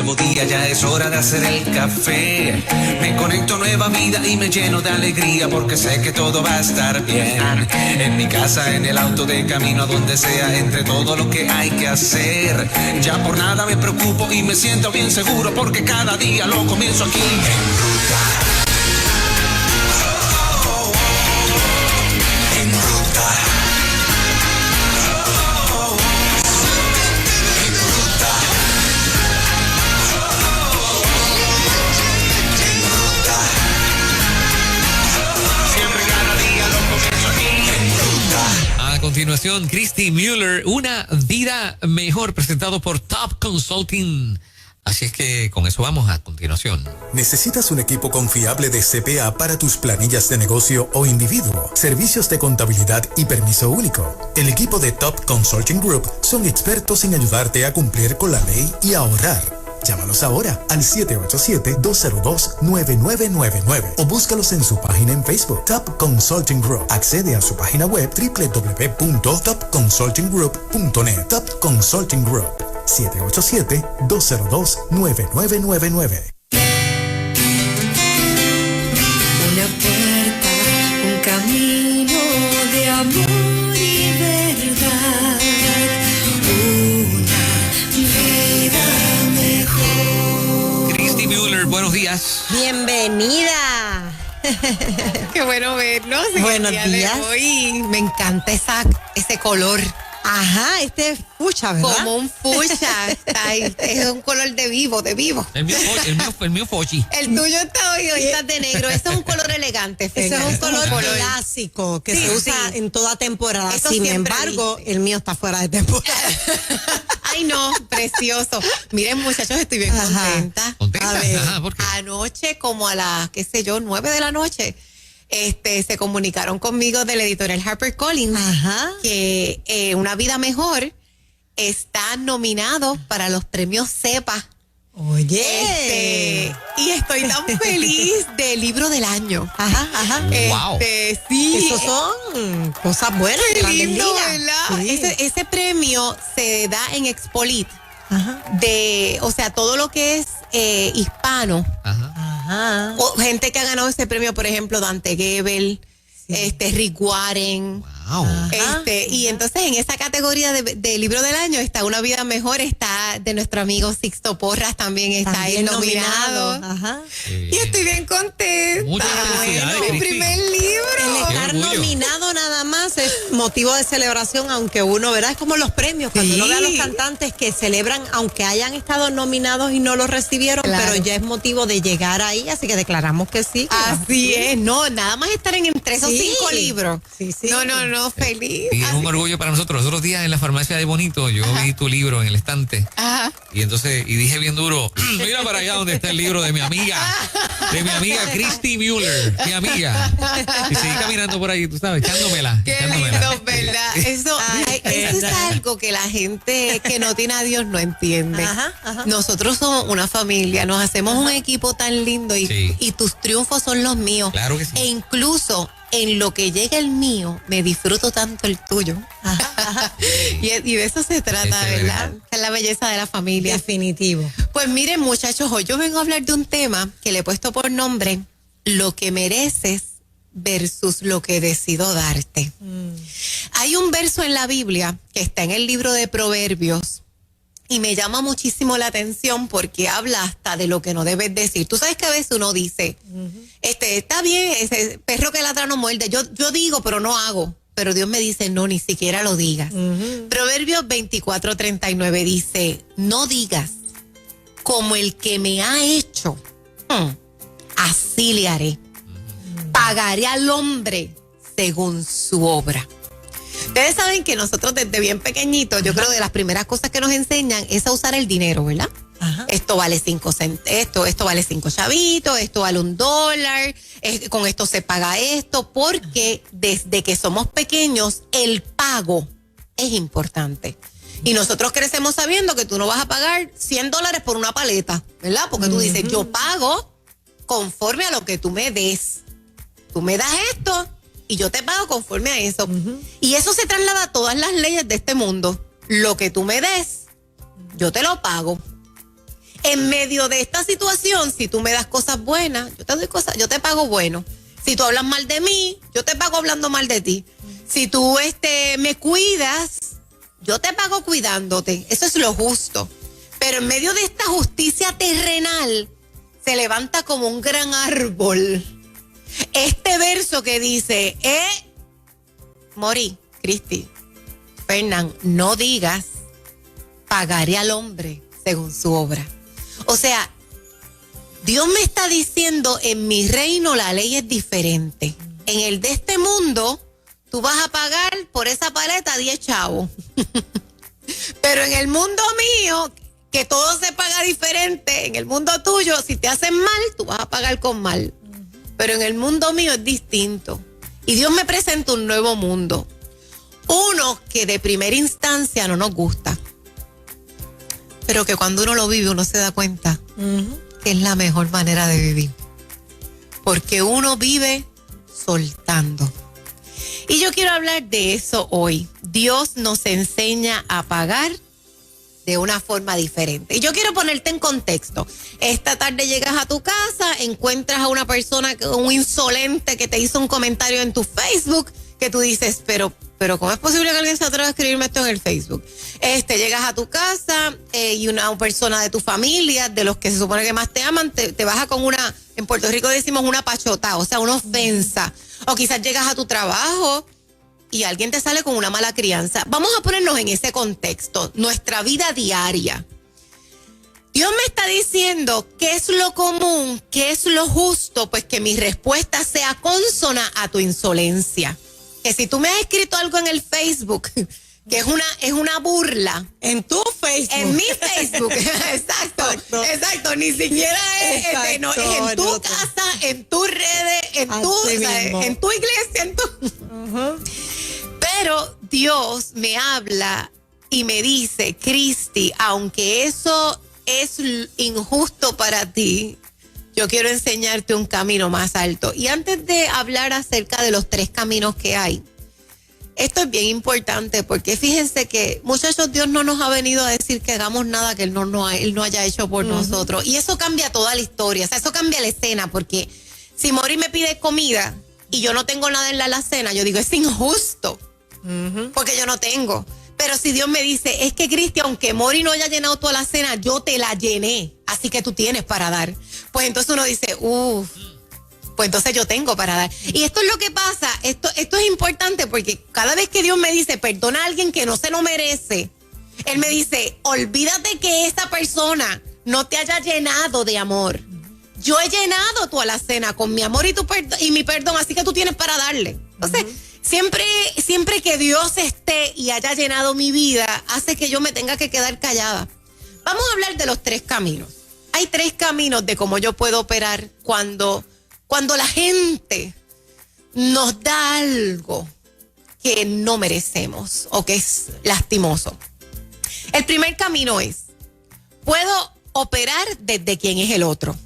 nuevo día, ya es hora de hacer el café. Me conecto a nueva vida y me lleno de alegría porque sé que todo va a estar bien. En mi casa, en el auto, de camino a donde sea, entre todo lo que hay que hacer. Ya por nada me preocupo y me siento bien seguro porque cada día lo comienzo aquí en Ruta. En Ruta. A continuación, Christy Mueller, Una vida mejor, presentado por Top Consulting. Así es que con eso vamos a continuación. ¿Necesitas un equipo confiable de CPA para tus planillas de negocio o individuo? Servicios de contabilidad y permiso único. El equipo de Top Consulting Group son expertos en ayudarte a cumplir con la ley y a ahorrar. Llámalos ahora al 787-202-9999 o búscalos en su página en Facebook, Top Consulting Group. Accede a su página web www.topconsultinggroup.net. Top Consulting Group, 787-202-9999. Una puerta, un camino de amor y verdad. Christy Mueller, buenos días. Bienvenida. Qué bueno vernos. Buenos días. Hoy me encanta ese color. Ajá, fucha, ¿verdad? Como un fucha. Es un color de vivo. El mío Fochi. El tuyo está hoy está de negro. Ese es un color elegante. Ese es un color clásico que se usa en toda temporada. Eso Sin siempre embargo, el mío está fuera de temporada. Ay, no, precioso. Miren, muchachos, estoy bien contenta. ¿Contenta? A ver, ¿Por qué? anoche, como a las, 9 de la noche, se comunicaron conmigo de la editorial HarperCollins que Una vida mejor está nominado para los premios CEPA. Oye. Y estoy tan feliz del libro del año. Wow. Sí. Esos son cosas buenas. Qué lindo, Liga. ¿verdad? Sí. Ese premio se da en Expolit. O sea, todo lo que es hispano. O gente que ha ganado ese premio, por ejemplo, Dante Gebel, Rick Warren. Wow. Y entonces en esa categoría de libro del año está Una vida mejor, está de nuestro amigo Sixto Porras, también está él nominado. Y estoy bien contenta. Muchas felicidades, Mi Cristi. primer libro. El estar orgullo. nominado nada más es motivo de celebración, aunque uno, ¿verdad? Es como los premios, cuando uno ve a los cantantes que celebran, aunque hayan estado nominados y no los recibieron, Claro. pero ya es motivo de llegar ahí, así que declaramos que sí. Así es, no, nada más estar entre esos 5 libros. Sí. No, feliz. Y es un orgullo para nosotros. Los otros días en la farmacia de Bonito, yo vi tu libro en el estante. Y entonces, dije bien duro, mira para allá donde está el libro de mi amiga Christy Mueller, mi amiga. Y seguí caminando por ahí, tú sabes, echándomela. Qué lindo, ¿verdad? Eso es algo que la gente que no tiene a Dios no entiende. Nosotros somos una familia, nos hacemos un equipo tan lindo y tus triunfos son los míos. Claro que sí. E incluso en lo que llega el mío, me disfruto tanto el tuyo. Y de eso se trata, ¿verdad? Es la belleza de la familia. Definitivo. Pues miren, muchachos, hoy yo vengo a hablar de un tema que le he puesto por nombre Lo que mereces versus lo que decido darte. Hay un verso en la Biblia que está en el libro de Proverbios y me llama muchísimo la atención porque habla hasta de lo que no debes decir. Tú sabes que a veces uno dice, está bien, ese perro que ladra no muerde. Yo digo, pero no hago. Pero Dios me dice, no, ni siquiera lo digas. Proverbios 24:39 dice, no digas, como el que me ha hecho, así le haré. Pagaré al hombre según su obra. Ustedes saben que nosotros desde bien pequeñitos, yo creo que de las primeras cosas que nos enseñan es a usar el dinero, ¿verdad? Esto vale 5 centavos, esto vale 5 chavitos, esto vale $1, con esto se paga esto, porque desde que somos pequeños el pago es importante. Y nosotros crecemos sabiendo que tú no vas a pagar $100 por una paleta, ¿verdad? Porque tú dices, yo pago conforme a lo que tú me des. Tú me das esto y yo te pago conforme a eso. Y eso se traslada a todas las leyes de este mundo. Lo que tú me des, yo te lo pago. En medio de esta situación, si tú me das cosas buenas, yo te doy cosas, yo te pago bueno. Si tú hablas mal de mí, yo te pago hablando mal de ti. Si tú me cuidas, yo te pago cuidándote. Eso es lo justo. Pero en medio de esta justicia terrenal, se levanta como un gran árbol este verso que dice, Mori, Cristi, Fernán, no digas, pagaré al hombre según su obra. O sea, Dios me está diciendo, en mi reino la ley es diferente. En el de este mundo, tú vas a pagar por esa paleta 10 chavos. Pero en el mundo mío, que todo se paga diferente, en el mundo tuyo, si te hacen mal, tú vas a pagar con mal. Pero en el mundo mío es distinto. Y Dios me presenta un nuevo mundo. Uno que de primera instancia no nos gusta. Pero que cuando uno lo vive, uno se da cuenta que es la mejor manera de vivir. Porque uno vive soltando. Y yo quiero hablar de eso hoy. Dios nos enseña a pagar de una forma diferente. Y yo quiero ponerte en contexto. Esta tarde llegas a tu casa, encuentras a una persona, un insolente que te hizo un comentario en tu Facebook, que tú dices, pero ¿cómo es posible que alguien se atreva a escribirme esto en el Facebook? Llegas a tu casa y una persona de tu familia, de los que se supone que más te aman, te baja con una, en Puerto Rico decimos una pachota, o sea, una ofensa. O quizás llegas a tu trabajo y alguien te sale con una mala crianza. Vamos a ponernos en ese contexto, nuestra vida diaria. Dios me está diciendo qué es lo común, qué es lo justo, pues que mi respuesta sea consona a tu insolencia. Que si tú me has escrito algo en el Facebook, que es una burla. En tu Facebook. En mi Facebook, exacto. Ni siquiera es en tu casa, en tus redes, en tu iglesia, Pero Dios me habla y me dice, Cristi, aunque eso es injusto para ti, yo quiero enseñarte un camino más alto. Y antes de hablar acerca de los 3 caminos que hay, esto es bien importante porque fíjense que, muchachos, Dios no nos ha venido a decir que hagamos nada que Él no haya hecho por nosotros. Y eso cambia toda la historia, o sea, eso cambia la escena, porque si Mori me pide comida y yo no tengo nada en la alacena, yo digo, es injusto, porque yo no tengo. Pero si Dios me dice, es que Cristi, aunque Mori no haya llenado toda la cena, yo te la llené, así que tú tienes para dar. Pues entonces uno dice, pues entonces yo tengo para dar. Y esto es lo que pasa, esto es importante porque cada vez que Dios me dice, perdona a alguien que no se lo merece, Él me dice, olvídate que esa persona no te haya llenado de amor. Yo he llenado tu alacena con mi amor y mi perdón, así que tú tienes para darle. Entonces, siempre que Dios esté y haya llenado mi vida, hace que yo me tenga que quedar callada. Vamos a hablar de los 3 caminos. Hay 3 caminos de cómo yo puedo operar cuando la gente nos da algo que no merecemos o que es lastimoso. El primer camino es, puedo operar desde quién es el otro.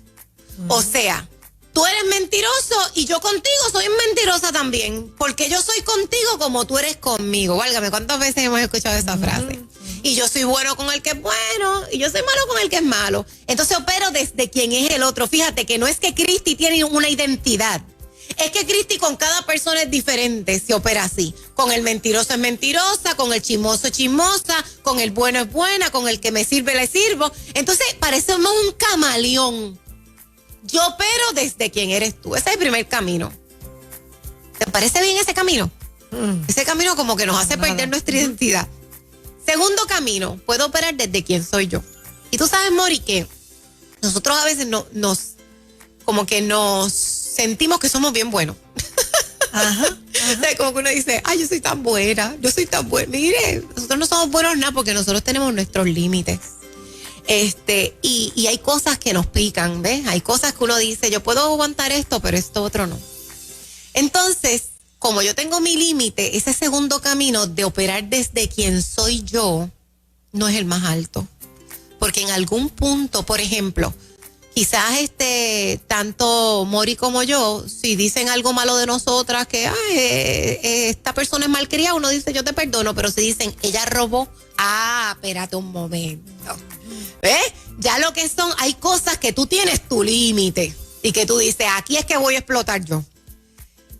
O sea, tú eres mentiroso y yo contigo soy mentirosa también, porque yo soy contigo como tú eres conmigo. Válgame, ¿cuántas veces hemos escuchado esa frase? Y yo soy bueno con el que es bueno y yo soy malo con el que es malo. Entonces opero desde quién es el otro. Fíjate que no es que Cristi tiene una identidad. Es que Cristi con cada persona es diferente, se opera así. Con el mentiroso es mentirosa, con el chismoso es chismosa, con el bueno es buena, con el que me sirve le sirvo. Entonces parecemos un camaleón. Yo opero desde quién eres tú. Ese es el primer camino. ¿Te parece bien ese camino? Ese camino como que nos hace perder nuestra identidad. Segundo camino, puedo operar desde quién soy yo. Y tú sabes, Mori, que nosotros a veces nos sentimos que somos bien buenos. O sea, como que uno dice, ay, yo soy tan buena. Mire, nosotros no somos buenos nada porque nosotros tenemos nuestros límites. Y hay cosas que nos pican, ¿ves? Hay cosas que uno dice, yo puedo aguantar esto, pero esto otro no. Entonces, como yo tengo mi límite, ese segundo camino de operar desde quien soy yo no es el más alto. Porque en algún punto, por ejemplo, quizás tanto Mori como yo, si dicen algo malo de nosotras, que esta persona es malcriada, uno dice yo te perdono, pero si dicen ella robó, espérate un momento. ¿Ves? Ya lo que son, hay cosas que tú tienes tu límite y que tú dices, aquí es que voy a explotar yo.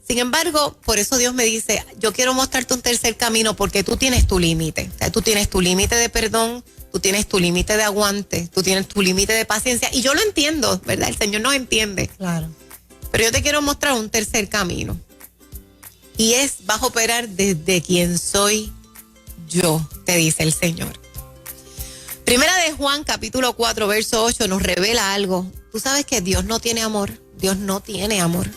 Sin embargo, por eso Dios me dice, yo quiero mostrarte un tercer camino porque tú tienes tu límite. O sea, tú tienes tu límite de perdón, tú tienes tu límite de aguante, tú tienes tu límite de paciencia. Y yo lo entiendo, ¿verdad? El Señor nos entiende. Claro. Pero yo te quiero mostrar un tercer camino. Y vas a operar desde quien soy yo, te dice el Señor. Primera de Juan, capítulo 4, verso 8, nos revela algo. Tú sabes que Dios no tiene amor. Dios no tiene amor.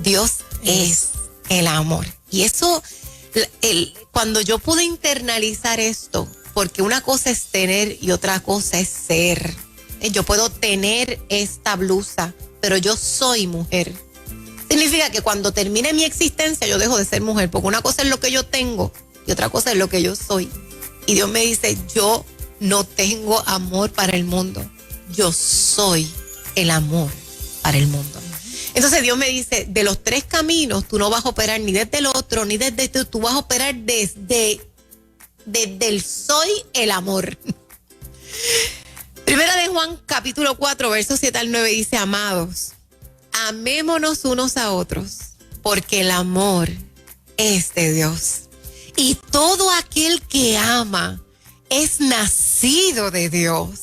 Dios es el amor. Y eso, cuando yo pude internalizar esto, porque una cosa es tener y otra cosa es ser. Yo puedo tener esta blusa, pero yo soy mujer. Significa que cuando termine mi existencia, yo dejo de ser mujer, porque una cosa es lo que yo tengo y otra cosa es lo que yo soy. Y Dios me dice, yo no tengo amor para el mundo. Yo soy el amor para el mundo. Entonces Dios me dice, de los tres caminos, tú no vas a operar ni desde el otro, ni desde tú vas a operar desde el soy el amor. Primera de Juan, capítulo 4, versos 7 al 9 dice, amados, amémonos unos a otros, porque el amor es de Dios. Y todo aquel que ama es nacido de Dios.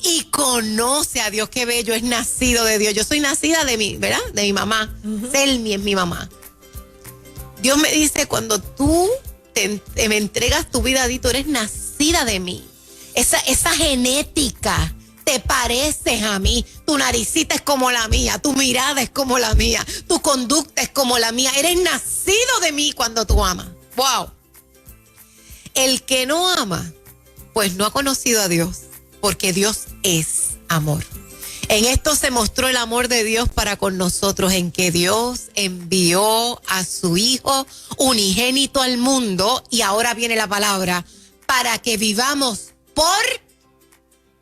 Y conoce a Dios. Qué bello, es nacido de Dios. Yo soy nacida de mi, ¿verdad? De mi mamá. Selmi es mi mamá. Dios me dice, cuando tú me entregas tu vida a ti, tú eres nacida de mí. Esa genética, te pareces a mí. Tu naricita es como la mía, tu mirada es como la mía, tu conducta es como la mía. Eres nacido de mí cuando tú amas. ¡Wow! El que no ama, pues no ha conocido a Dios. Porque Dios es amor. En esto se mostró el amor de Dios para con nosotros, en que Dios envió a su Hijo unigénito al mundo, y ahora viene la palabra, para que vivamos por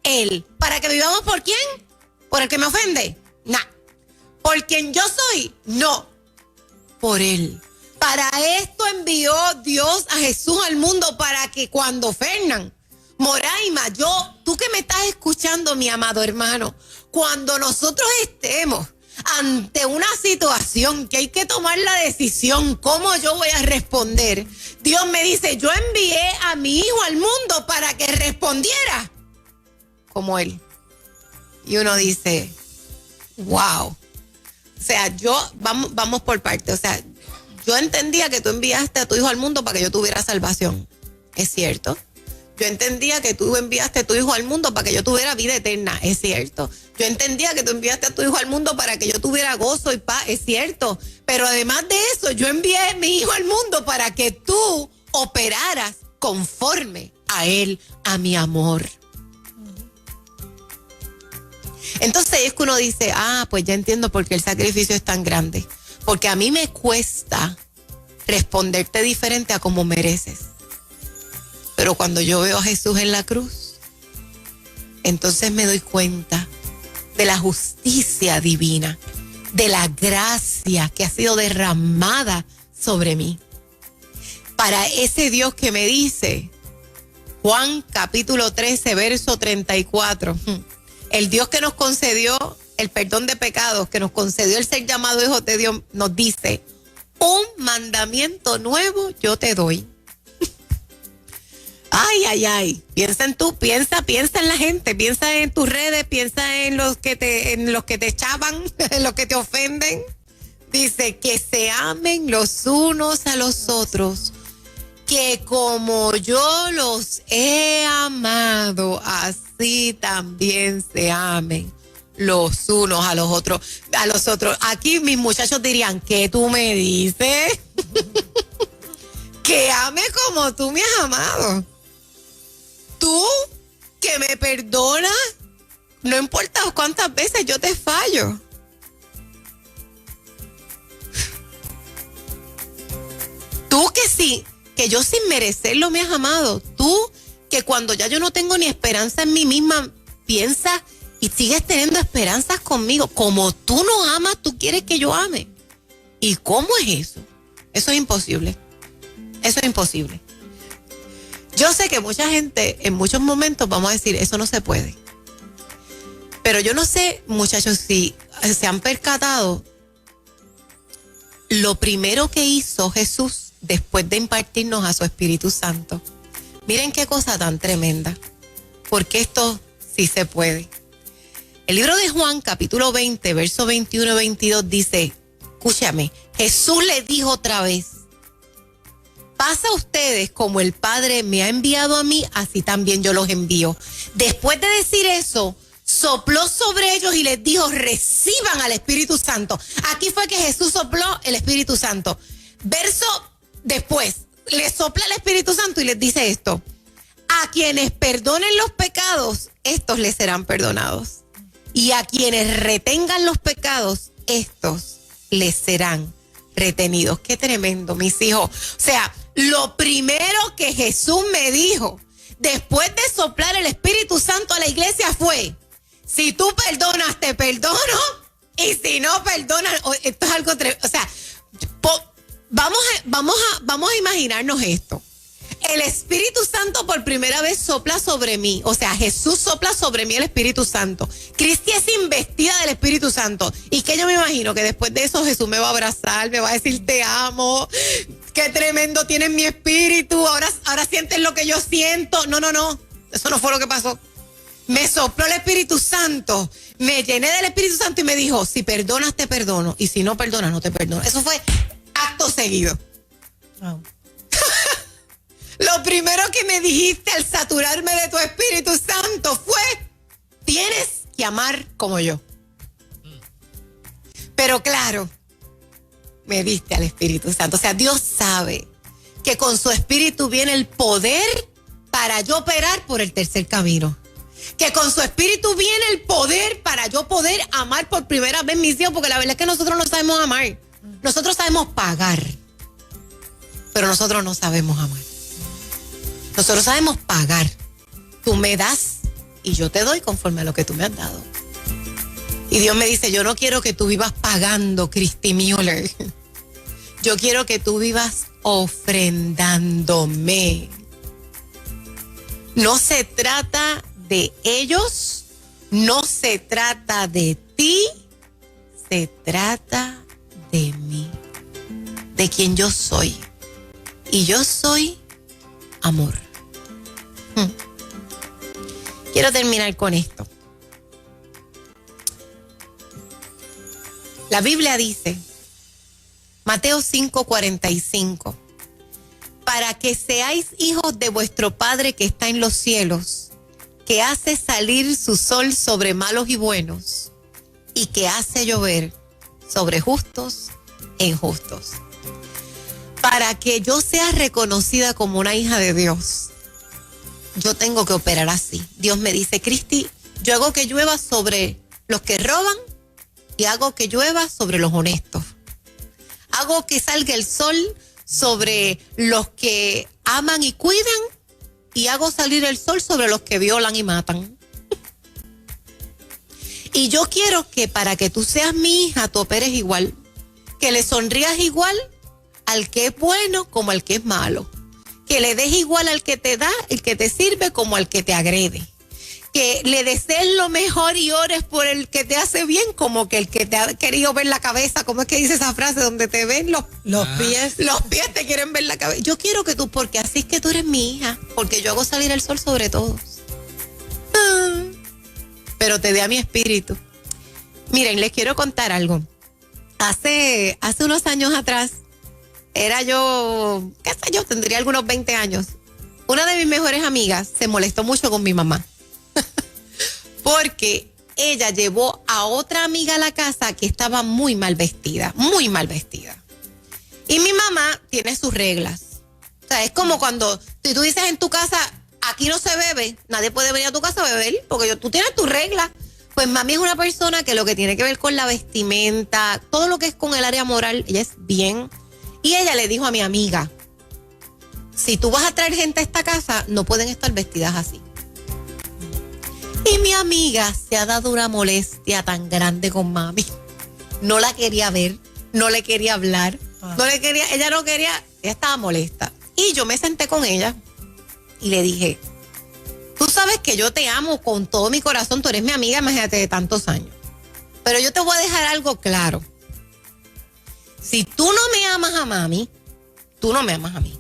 Él. ¿Para que vivamos por quién? ¿Por el que me ofende? No. ¿Por quien yo soy? No. Por Él. Para esto envió Dios a Jesús al mundo, para que cuando Fernán, Moraima, tú que me estás escuchando, mi amado hermano, cuando nosotros estemos ante una situación que hay que tomar la decisión, ¿cómo yo voy a responder? Dios me dice, yo envié a mi hijo al mundo para que respondiera como él. Y uno dice, wow. O sea, vamos por parte. O sea, yo entendía que tú enviaste a tu hijo al mundo para que yo tuviera salvación. Es cierto. Yo entendía que tú enviaste a tu hijo al mundo para que yo tuviera vida eterna, es cierto. Yo entendía que tú enviaste a tu hijo al mundo para que yo tuviera gozo y paz, es cierto. Pero además de eso, yo envié a mi hijo al mundo para que tú operaras conforme a él, a mi amor. Entonces es que uno dice, pues ya entiendo por qué el sacrificio es tan grande. Porque a mí me cuesta responderte diferente a como mereces. Pero cuando yo veo a Jesús en la cruz, entonces me doy cuenta de la justicia divina, de la gracia que ha sido derramada sobre mí. Para ese Dios que me dice, Juan capítulo 13, verso 34, el Dios que nos concedió el perdón de pecados, que nos concedió el ser llamado hijo de Dios, nos dice, un mandamiento nuevo yo te doy. Ay. Piensa en tú, piensa en la gente, piensa en tus redes, piensa en los que te echaban, en los que te ofenden. Dice que se amen los unos a los otros, que como yo los he amado, así también se amen los unos a los otros. Aquí mis muchachos dirían, ¿qué tú me dices? Que ame como tú me has amado. Tú que me perdonas, no importa cuántas veces yo te fallo. Tú que yo sin merecerlo me has amado. Tú que cuando ya yo no tengo ni esperanza en mí misma, piensas y sigues teniendo esperanzas conmigo. Como tú no amas, tú quieres que yo ame. ¿Y cómo es eso? Eso es imposible. Eso es imposible. Yo sé que mucha gente en muchos momentos vamos a decir, eso no se puede. Pero yo no sé, muchachos, si se han percatado, lo primero que hizo Jesús después de impartirnos a su Espíritu Santo. Miren qué cosa tan tremenda. Porque esto sí se puede. El libro de Juan, capítulo 20, verso 21 y 22 dice, escúchame, Jesús le dijo otra vez, pasa a ustedes como el Padre me ha enviado a mí, así también yo los envío. Después de decir eso, sopló sobre ellos y les dijo, reciban al Espíritu Santo. Aquí fue que Jesús sopló el Espíritu Santo. Verso después, les sopla el Espíritu Santo y les dice esto, a quienes perdonen los pecados, estos les serán perdonados. Y a quienes retengan los pecados, estos les serán retenidos. Qué tremendo, mis hijos. O sea, lo primero que Jesús me dijo después de soplar el Espíritu Santo a la iglesia fue, si tú perdonas, te perdono, y si no perdonas, esto es algo tremendo. O sea, vamos a imaginarnos esto. El Espíritu Santo por primera vez sopla sobre mí. O sea, Jesús sopla sobre mí el Espíritu Santo. Cristi es investida del Espíritu Santo. Y que yo me imagino que después de eso Jesús me va a abrazar, me va a decir te amo. Qué tremendo tienes mi espíritu. Ahora sientes lo que yo siento. No. Eso no fue lo que pasó. Me sopló el Espíritu Santo. Me llené del Espíritu Santo y me dijo, si perdonas, te perdono. Y si no perdonas, no te perdono. Eso fue acto seguido. Oh. Lo primero que me dijiste al saturarme de tu Espíritu Santo fue, tienes que amar como yo. Pero claro, me diste al Espíritu Santo. O sea, Dios sabe que con su Espíritu viene el poder para yo operar por el tercer camino. Que con su Espíritu viene el poder para yo poder amar por primera vez mis hijos, porque la verdad es que nosotros no sabemos amar. Nosotros sabemos pagar, pero nosotros no sabemos amar. Nosotros sabemos pagar. Tú me das y yo te doy conforme a lo que tú me has dado. Y Dios me dice, yo no quiero que tú vivas pagando, Cristi Müller. Yo quiero que tú vivas ofrendándome. No se trata de ellos, no se trata de ti, se trata de mí, de quien yo soy. Y yo soy amor. Quiero terminar con esto. La Biblia dice, Mateo 5:45, para que seáis hijos de vuestro Padre que está en los cielos, que hace salir su sol sobre malos y buenos, y que hace llover sobre justos e injustos. Para que yo sea reconocida como una hija de Dios, yo tengo que operar así. Dios me dice, Cristi, yo hago que llueva sobre los que roban y hago que llueva sobre los honestos. Hago que salga el sol sobre los que aman y cuidan y hago salir el sol sobre los que violan y matan. Y yo quiero que para que tú seas mi hija, tú operes igual, que le sonrías igual al que es bueno como al que es malo, que le des igual al que te da, el que te sirve como al que te agrede, que le desees lo mejor y ores por el que te hace bien como que el que te ha querido ver la cabeza. ¿Cómo es que dice esa frase? Donde te ven los pies te quieren ver la cabeza. Yo quiero que tú, porque así es que tú eres mi hija, porque yo hago salir el sol sobre todos. Pero te dé a mi espíritu. Miren, les quiero contar algo. Hace unos años atrás, era yo, qué sé yo, tendría algunos 20 años. Una de mis mejores amigas se molestó mucho con mi mamá. Porque ella llevó a otra amiga a la casa que estaba muy mal vestida, muy mal vestida. Y mi mamá tiene sus reglas. O sea, es como cuando tú dices en tu casa, aquí no se bebe, nadie puede venir a tu casa a beber, porque tú tienes tus reglas. Pues mami es una persona que lo que tiene que ver con la vestimenta, todo lo que es con el área moral, ella es bien. Y ella le dijo a mi amiga, si tú vas a traer gente a esta casa, no pueden estar vestidas así. Y mi amiga se ha dado una molestia tan grande con mami. No la quería ver, no le quería hablar, ella estaba molesta. Y yo me senté con ella y le dije, tú sabes que yo te amo con todo mi corazón, tú eres mi amiga, imagínate, de tantos años. Pero yo te voy a dejar algo claro. Si tú no me amas a mami, tú no me amas a mí.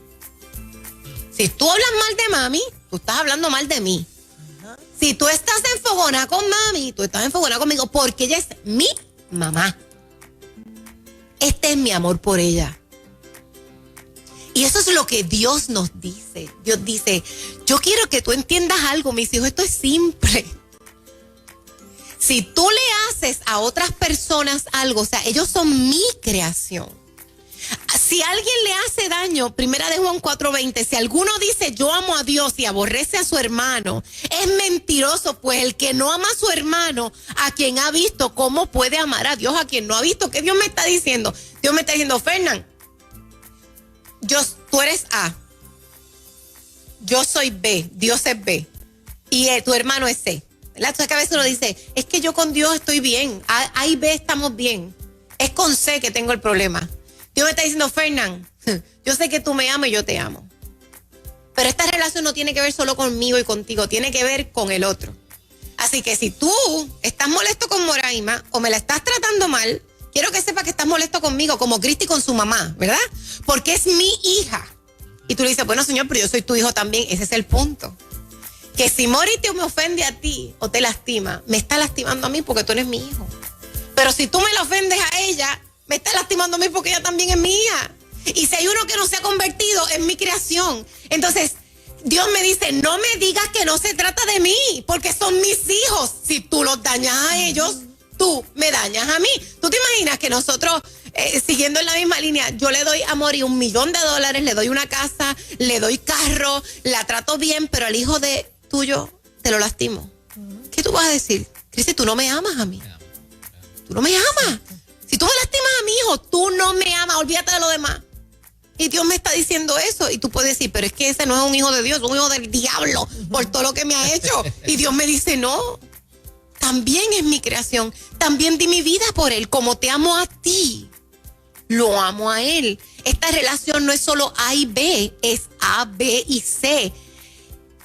Si tú hablas mal de mami, tú estás hablando mal de mí. Si tú estás enfogonada con mami, tú estás enfogonada conmigo porque ella es mi mamá. Este es mi amor por ella. Y eso es lo que Dios nos dice. Dios dice, yo quiero que tú entiendas algo, mis hijos, esto es simple. Si tú le haces a otras personas algo, o sea, ellos son mi creación. Si alguien le hace daño, 1 de Juan 4:20, si alguno dice yo amo a Dios y aborrece a su hermano, es mentiroso, pues el que no ama a su hermano, a quien ha visto, ¿cómo puede amar a Dios a quien no ha visto? ¿Qué Dios me está diciendo? Dios me está diciendo, Fernán, tú eres A, yo soy B, Dios es B, y tu hermano es C. Entonces que a veces uno dice, es que yo con Dios estoy bien, A y B estamos bien, es con C que tengo el problema. Dios me está diciendo, Fernán, yo sé que tú me amas y yo te amo. Pero esta relación no tiene que ver solo conmigo y contigo, tiene que ver con el otro. Así que si tú estás molesto con Moraima o me la estás tratando mal, quiero que sepas que estás molesto conmigo, como Cristi con su mamá, ¿verdad? Porque es mi hija. Y tú le dices, bueno, señor, pero yo soy tu hijo también. Ese es el punto. Que si Mori te me ofende a ti o te lastima, me está lastimando a mí porque tú eres mi hijo. Pero si tú me la ofendes a ella, me está lastimando a mí porque ella también es mi hija. Y si hay uno que no se ha convertido, es mi creación. Entonces, Dios me dice, no me digas que no se trata de mí, porque son mis hijos. Si tú los dañas a ellos, tú me dañas a mí. ¿Tú te imaginas que nosotros, siguiendo en la misma línea, yo le doy a Mori $1 millón, le doy una casa, le doy carro, la trato bien, pero al hijo tuyo te lo lastimo? ¿Qué tú vas a decir? Cristi, tú no me amas a mí. Tú no me amas. Si tú me lastimas a mi hijo, tú no me amas, olvídate de lo demás. Y Dios me está diciendo eso. Y tú puedes decir, pero es que ese no es un hijo de Dios, es un hijo del diablo por todo lo que me ha hecho. Y Dios me dice, no, también es mi creación. También di mi vida por él. Como te amo a ti, lo amo a él. Esta relación no es solo A y B, es A, B y C.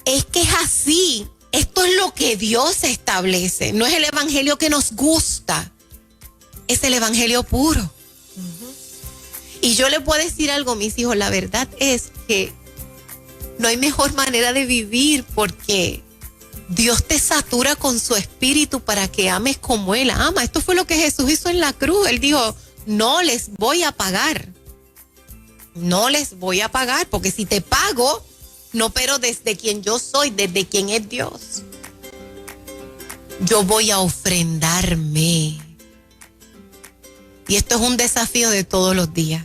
Es que es así. Esto es lo que Dios establece. No es el evangelio que nos gusta. Es el evangelio puro. Y yo les puedo decir algo, mis hijos, la verdad es que no hay mejor manera de vivir porque Dios te satura con su espíritu para que ames como Él ama. Esto fue lo que Jesús hizo en la cruz. Él dijo, no les voy a pagar. No les voy a pagar porque si te pago, no, pero desde quien yo soy, desde quien es Dios. Yo voy a ofrendarme. Y esto es un desafío de todos los días.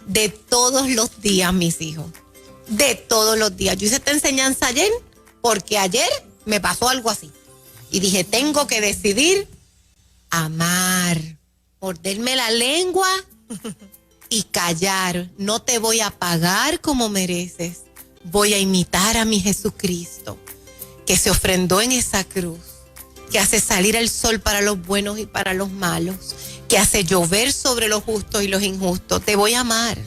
De todos los días, mis hijos. De todos los días. Yo hice esta enseñanza ayer porque ayer me pasó algo así. Y dije, tengo que decidir amar. Morderme la lengua y callar. No te voy a pagar como mereces. Voy a imitar a mi Jesucristo, que se ofrendó en esa cruz, que hace salir el sol para los buenos y para los malos, que hace llover sobre los justos y los injustos. Te voy a amar,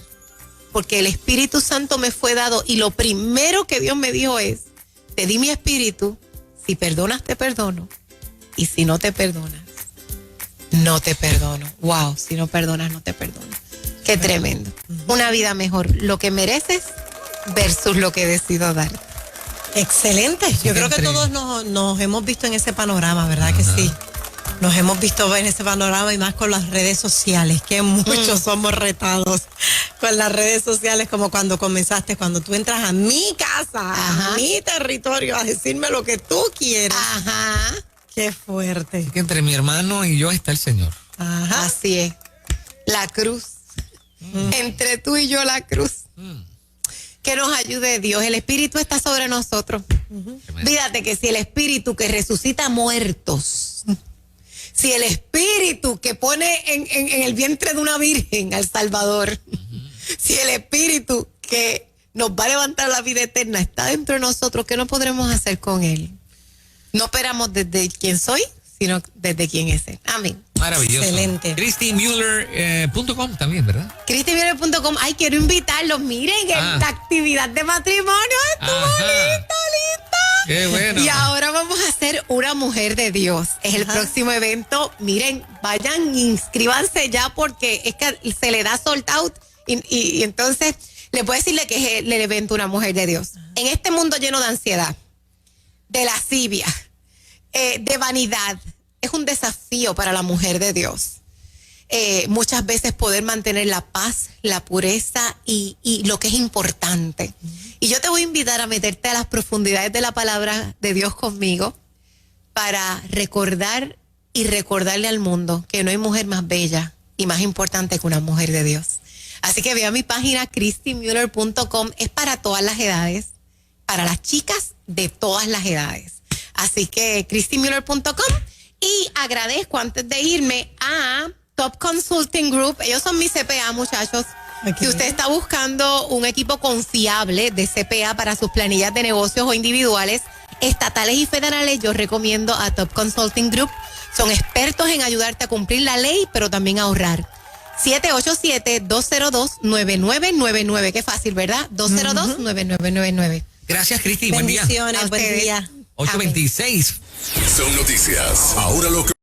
porque el Espíritu Santo me fue dado y lo primero que Dios me dijo es, te di mi espíritu, si perdonas te perdono y si no te perdonas, no te perdono. Wow, si no perdonas no te perdono. Qué tremendo. Una vida mejor, lo que mereces versus lo que decido darte. Excelente. Yo creo que todos nos hemos visto en ese panorama, ¿verdad? Que sí. Nos hemos visto en ese panorama y más con las redes sociales, que muchos somos retados con las redes sociales, como cuando comenzaste, cuando tú entras a mi casa, a mi territorio, a decirme lo que tú quieres. Ajá. Qué fuerte. Así que entre mi hermano y yo está el Señor. Ajá. Así es. La cruz. Entre tú y yo la cruz. Que nos ayude Dios. El Espíritu está sobre nosotros. Fíjate que si el Espíritu que resucita muertos, si el Espíritu que pone en el vientre de una virgen al Salvador, si el Espíritu que nos va a levantar la vida eterna está dentro de nosotros, ¿qué no podremos hacer con Él? No operamos desde quién soy, sino desde quién es Él. Amén. Maravilloso. Excelente. ChristyMuller.com también, ¿verdad? ChristyMuller.com. Ay, quiero invitarlos. Miren, esta actividad de matrimonio estuvo lista. Qué bueno. Y ahora vamos a hacer una mujer de Dios. Es el próximo evento. Miren, vayan, inscríbanse ya porque es que se le da sold out y entonces le puedo decirle que es el evento Una Mujer de Dios. En este mundo lleno de ansiedad, de lascivia, de vanidad, es un desafío para la mujer de Dios. Muchas veces poder mantener la paz, la pureza y lo que es importante. Y yo te voy a invitar a meterte a las profundidades de la palabra de Dios conmigo para recordar y recordarle al mundo que no hay mujer más bella y más importante que una mujer de Dios. Así que ve a mi página ChristyMuller.com. Es para todas las edades, para las chicas de todas las edades. Así que ChristyMuller.com. Y agradezco antes de irme a Top Consulting Group. Ellos son mi CPA, muchachos. Okay. Si usted está buscando un equipo confiable de CPA para sus planillas de negocios o individuales, estatales y federales, yo recomiendo a Top Consulting Group. Son expertos en ayudarte a cumplir la ley, pero también a ahorrar. 787-202-9999. Qué fácil, ¿verdad? 202-9999. Gracias, Cristi. Buen día. Bendiciones, buen día. 8:26. Son noticias. Ahora lo que